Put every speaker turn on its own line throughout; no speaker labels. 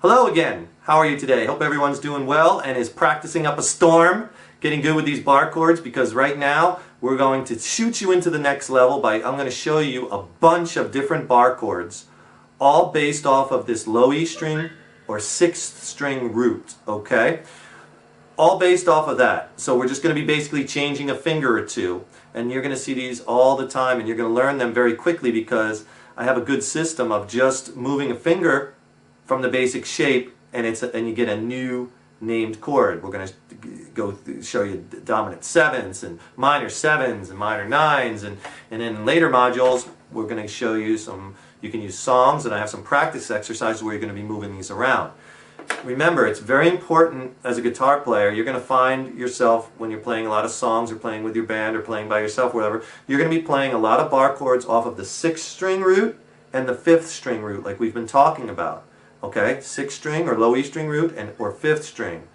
Hello again. How are you today? Hope everyone's doing well and is practicing up a storm, getting good with these bar chords, because right now we're going to shoot you into the next level I'm going to show you a bunch of different bar chords, all based off of this low E string or sixth string root, okay? All based off of that. So we're just going to be basically changing a finger or two, and you're going to see these all the time, and you're going to learn them very quickly because I have a good system of just moving a finger from the basic shape, and you get a new named chord. We're going to show you dominant sevenths and minor nines, and then in later modules we're going to show you you can use songs, and I have some practice exercises where you're going to be moving these around. Remember, it's very important as a guitar player. You're going to find yourself, when you're playing a lot of songs or playing with your band or playing by yourself or whatever, you're going to be playing a lot of bar chords off of the sixth string root and the fifth string root, like we've been talking about. Okay, sixth string or low E string root or fifth string,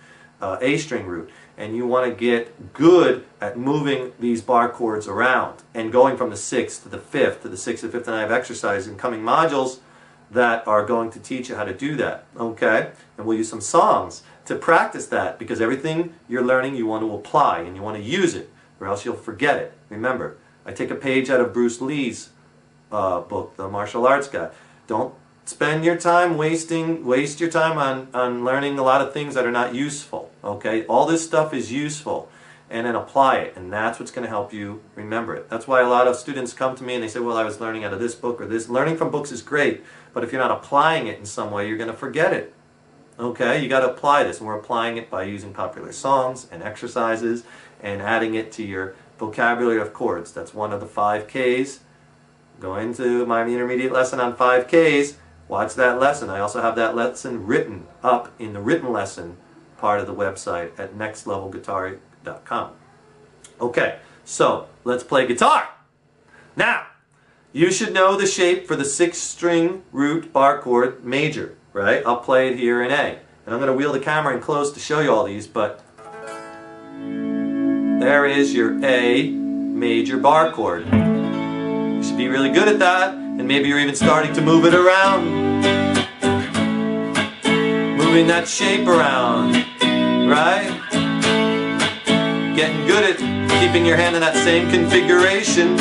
A string root. And you want to get good at moving these bar chords around and going from the sixth to the fifth to the sixth to the fifth. And I have exercises in coming modules that are going to teach you how to do that. Okay, and we'll use some songs to practice that, because everything you're learning you want to apply and you want to use it, or else you'll forget it. Remember, I take a page out of Bruce Lee's book, The Martial Arts Guy. Don't spend your time waste your time on learning a lot of things that are not useful. Okay, all this stuff is useful, and then apply it, and that's what's going to help you remember it. That's why a lot of students come to me and they say, well, I was learning out of this book or this. Learning from books is great, but if you're not applying it in some way, you're going to forget it. Okay, you got to apply this, and we're applying it by using popular songs and exercises and adding it to your vocabulary of chords. That's one of the 5 Ks. Go into my intermediate lesson on 5 Ks. Watch that lesson. I also have that lesson written up in the written lesson part of the website at nextlevelguitar.com. Okay, so let's play guitar. Now, you should know the shape for the sixth string root bar chord major, right? I'll play it here in A. And I'm going to wheel the camera in close to show you all these, but there is your A major bar chord. You should be really good at that, and maybe you're even starting to move it around. Moving that shape around, right? Getting good at keeping your hand in that same configuration.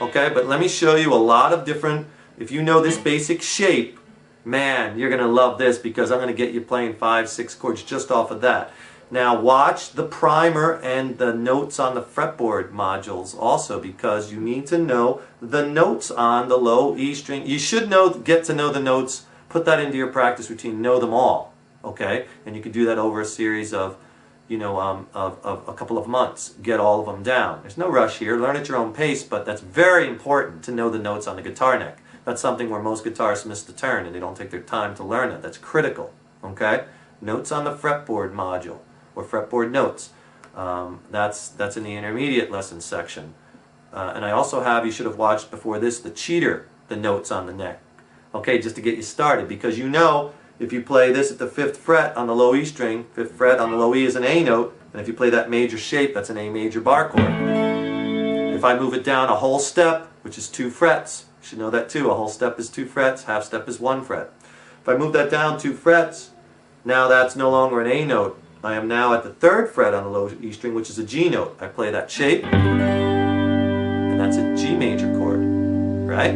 Okay, but let me show you a lot of different, if you know this basic shape, man, you're going to love this, because I'm going to get you playing 5, 6 chords just off of that. Now watch the primer and the notes on the fretboard modules also, because you need to know the notes on the low E string. You should get to know the notes, put that into your practice routine, know them all, okay? And you can do that over a series of, of a couple of months. Get all of them down. There's no rush here. Learn at your own pace, but that's very important to know the notes on the guitar neck. That's something where most guitarists miss the turn and they don't take their time to learn it. That's critical, okay? Notes on the fretboard module, or fretboard notes. That's in the intermediate lesson section. And I also have, you should have watched before this, the cheater, the notes on the neck. Okay, just to get you started, because you know if you play this at the 5th fret on the low E string, 5th fret on the low E is an A note, and if you play that major shape, that's an A major bar chord. If I move it down a whole step, which is 2 frets, you should know that too, a whole step is 2 frets, half step is 1 fret. If I move that down 2 frets, now that's no longer an A note. I am now at the 3rd fret on the low E string, which is a G note. I play that shape, and that's a G major chord, right?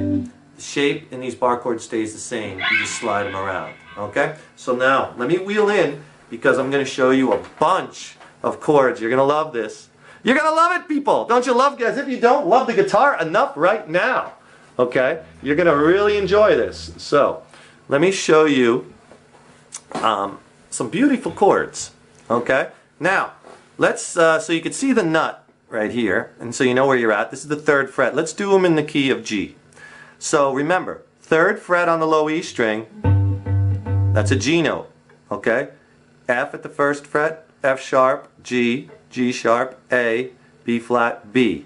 The shape in these bar chords stays the same. You just slide them around, okay? So now, let me wheel in, because I'm going to show you a bunch of chords. You're going to love this. You're going to love it, people! Don't you love it? As if you don't love the guitar enough right now, okay? You're going to really enjoy this. So, let me show you some beautiful chords. Okay, now let's so you can see the nut right here, and so you know where you're at. This is the 3rd fret. Let's do them in the key of G. So remember, 3rd fret on the low E string, that's a G note. Okay, F at the 1st fret, F sharp, G, G sharp, A, B flat, B.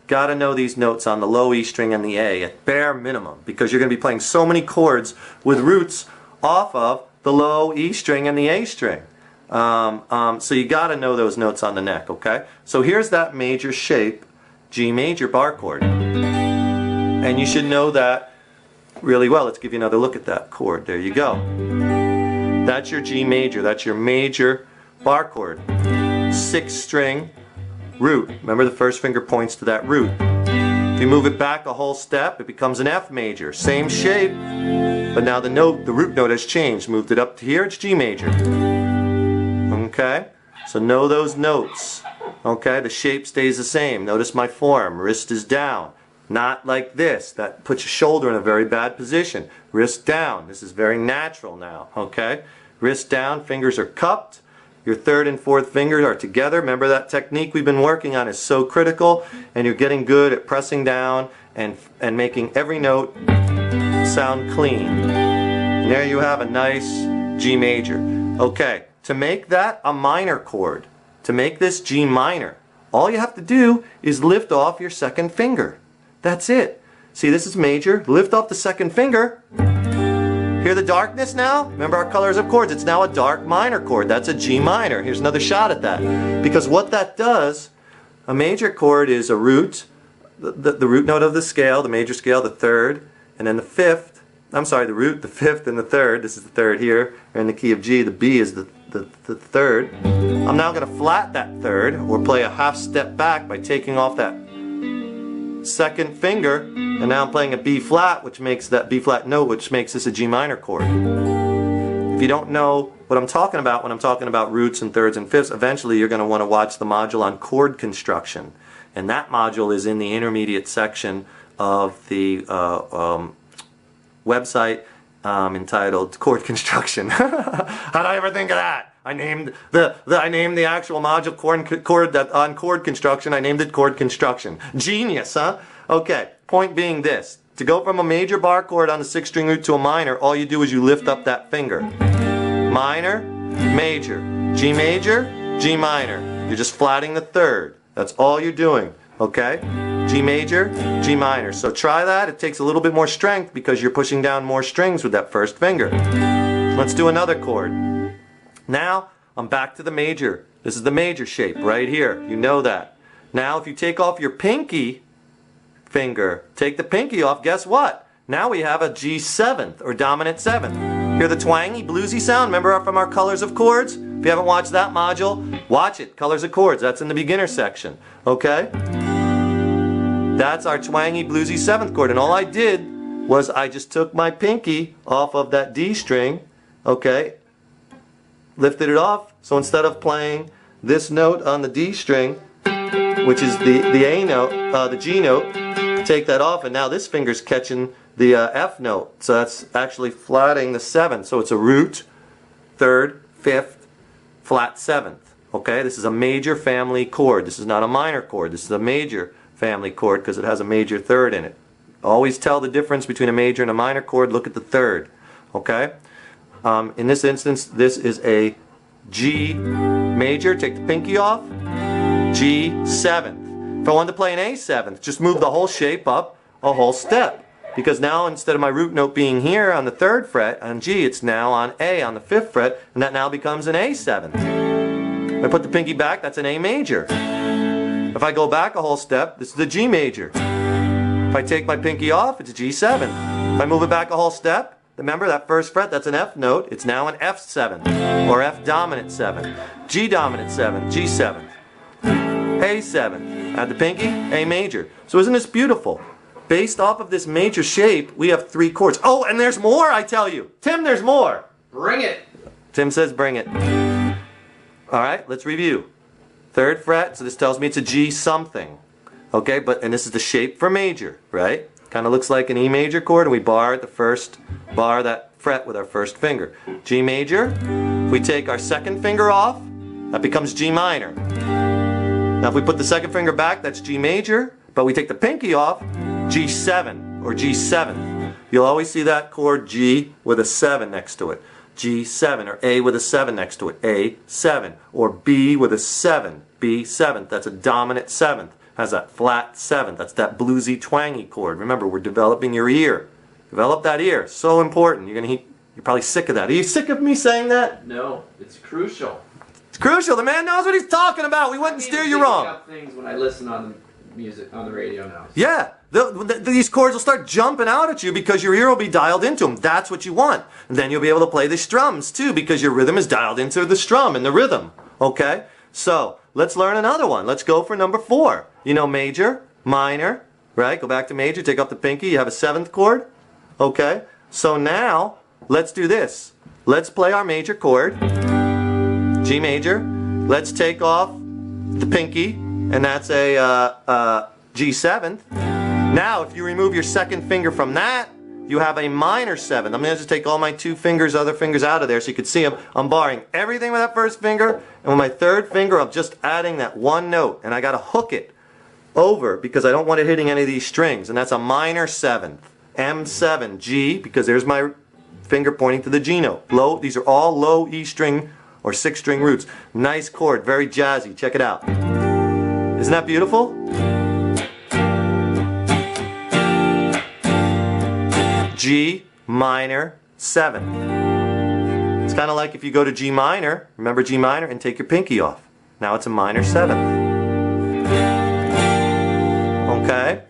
Gotta know these notes on the low E string and the A at bare minimum, because you're going to be playing so many chords with roots off of the low E string and the A string. So you got to know those notes on the neck, okay? So here's that major shape, G major bar chord. And you should know that really well. Let's give you another look at that chord. There you go. That's your G major. That's your major bar chord. 6-string root. Remember, the first finger points to that root. If you move it back a whole step, it becomes an F major. Same shape, but now the root note has changed. Moved it up to here, it's G major. Okay? So know those notes. Okay? The shape stays the same. Notice my form. Wrist is down. Not like this. That puts your shoulder in a very bad position. Wrist down. This is very natural now. Okay? Wrist down, fingers are cupped. Your third and fourth fingers are together. Remember, that technique we've been working on is so critical, and you're getting good at pressing down and making every note sound clean. And there you have a nice G major. Okay, to make that a minor chord, to make this G minor, all you have to do is lift off your second finger. That's it. See, this is major. Lift off the second finger. Hear the darkness now? Remember our colors of chords. It's now a dark minor chord. That's a G minor. Here's another shot at that. Because what that does, a major chord is a root, the root note of the scale, the major scale, the third, and then the fifth. I'm sorry, the root, the fifth, and the third. This is the third here. We're in the key of G. The B is the third. I'm now going to flat that third, or play a half step back by taking off that second finger, and now I'm playing a B flat, which makes that B flat note, which makes this a G minor chord. If you don't know what I'm talking about when I'm talking about roots and thirds and fifths, eventually you're going to want to watch the module on chord construction, and that module is in the intermediate section of the website entitled Chord Construction. How did I ever think of that? I named the actual module on chord construction. I named it Chord Construction. Genius, huh? Okay. Point being this: to go from a major bar chord on the 6-string root to a minor, all you do is you lift up that finger. Minor, major, G major, G minor. You're just flatting the third. That's all you're doing. Okay? G major, G minor. So try that. It takes a little bit more strength because you're pushing down more strings with that first finger. Let's do another chord. Now, I'm back to the major. This is the major shape right here. You know that. Now, if you take off your pinky finger, take the pinky off, guess what? Now we have a G7th, or dominant 7th. Hear the twangy, bluesy sound? Remember from our colors of chords? If you haven't watched that module, watch it. Colors of chords. That's in the beginner section. Okay? That's our twangy, bluesy 7th chord. And all I did was I just took my pinky off of that D string, okay, lifted it off. So instead of playing this note on the D string, which is the A note, the G note, take that off, and now this finger's catching the F note. So that's actually flatting the 7th. So it's a root, third, fifth, flat 7th. Okay, this is a major family chord. This is not a minor chord. This is a major family chord because it has a major third in it. Always tell the difference between a major and a minor chord. Look at the third. Okay. In this instance, this is a G major. Take the pinky off. G7th. If I wanted to play an A7th, just move the whole shape up a whole step. Because now instead of my root note being here on the 3rd fret on G, it's now on A on the 5th fret, and that now becomes an A7th. If I put the pinky back, that's an A major. If I go back a whole step, this is a G major. If I take my pinky off, it's a G7. If I move it back a whole step, remember that 1st fret, that's an F note. It's now an F7 or F dominant 7, G dominant 7, G7, A7. Add the pinky, A major. So isn't this beautiful? Based off of this major shape, we have 3 chords. Oh, and there's more, I tell you. Tim, there's more.
Bring it.
Tim says bring it. All right, let's review. 3rd fret, so this tells me it's a G something. Okay, and this is the shape for major, right? Kind of looks like an E major chord, and we bar at the first bar that fret with our 1st finger. G major. If we take our 2nd finger off, that becomes G minor. Now if we put the 2nd finger back, that's G major, but we take the pinky off, G7 or G7. You'll always see that chord G with a 7 next to it. G7, or A with a 7 next to it, A7, or B with a 7, B7. That's a dominant 7th. Has that flat 7th. That's that bluesy, twangy chord. Remember, we're developing your ear. Develop that ear. So important. You're probably sick of that. Are you sick of me saying that?
No, it's crucial.
It's crucial. The man knows what he's talking about. We wouldn't steer you wrong.
I things when I listen on music on the radio now.
Yeah, these chords will start jumping out at you because your ear will be dialed into them. That's what you want. And then you'll be able to play the strums too because your rhythm is dialed into the strum and the rhythm. Okay? So, let's learn another one. Let's go for number 4. You know major, minor, right? Go back to major, take off the pinky, you have a 7th chord. Okay? So now, let's do this. Let's play our major chord, G major. Let's take off the pinky, and that's a G7th. Now, if you remove your 2nd finger from that, you have a minor 7th. I'm going to just take all my 2 fingers, other fingers out of there so you can see them. I'm barring everything with that 1st finger, and with my 3rd finger, I'm just adding that 1 note, and I got to hook it over because I don't want it hitting any of these strings, and that's a minor 7th. M7, G, because there's my finger pointing to the G note. Low, these are all low E string or 6-string roots. Nice chord, very jazzy. Check it out. Isn't that beautiful? G minor 7th. It's kind of like if you go to G minor, remember G minor, and take your pinky off. Now it's a minor 7th. Okay?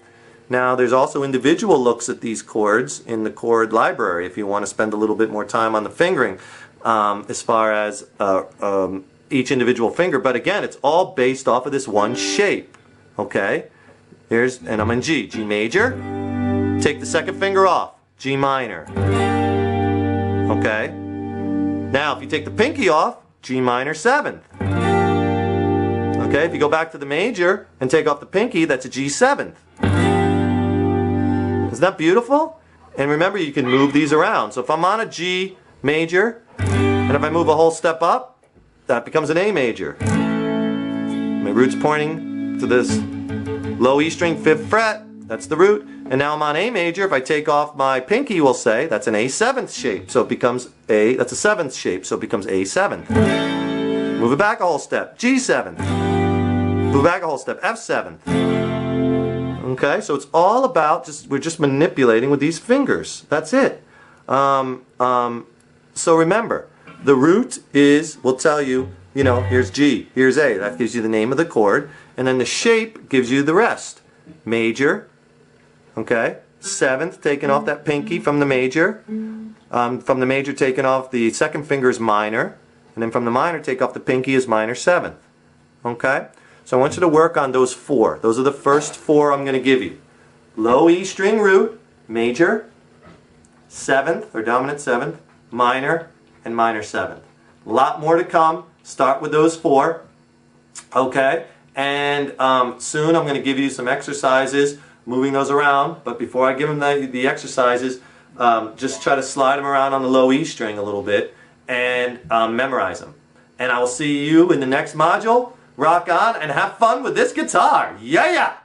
Now there's also individual looks at these chords in the chord library if you want to spend a little bit more time on the fingering as far as each individual finger. But again, it's all based off of this one shape. Okay? And I'm in G. G major. Take the 2nd finger off. G minor. Okay? Now if you take the pinky off, G minor 7th. Okay? If you go back to the major and take off the pinky, that's a G7th. Isn't that beautiful? And remember, you can move these around. So if I'm on a G major, and if I move a whole step up, that becomes an A major. My root's pointing to this low E string, 5th fret. That's the root. And now I'm on A major. If I take off my pinky, we'll say that's an A7th shape. So it becomes that's a 7th shape. So it becomes A7th. Move it back a whole step. G7th. Move back a whole step. F7th. Okay, so it's all about we're just manipulating with these fingers. That's it. So remember, the root will tell you, here's G, here's A. That gives you the name of the chord. And then the shape gives you the rest. Major, okay, 7th, taking off that pinky from the major. From the major, taking off the 2nd finger is minor. And then from the minor, take off the pinky is minor 7th. Okay? So I want you to work on those 4. Those are the first 4 I'm going to give you. Low E string root, major, 7th or dominant 7th, minor, and minor 7th. A lot more to come. Start with those 4. Okay? And soon I'm going to give you some exercises, moving those around. But before I give them the exercises, just try to slide them around on the low E string a little bit and memorize them. And I will see you in the next module. Rock on and have fun with this guitar. Yeah, yeah!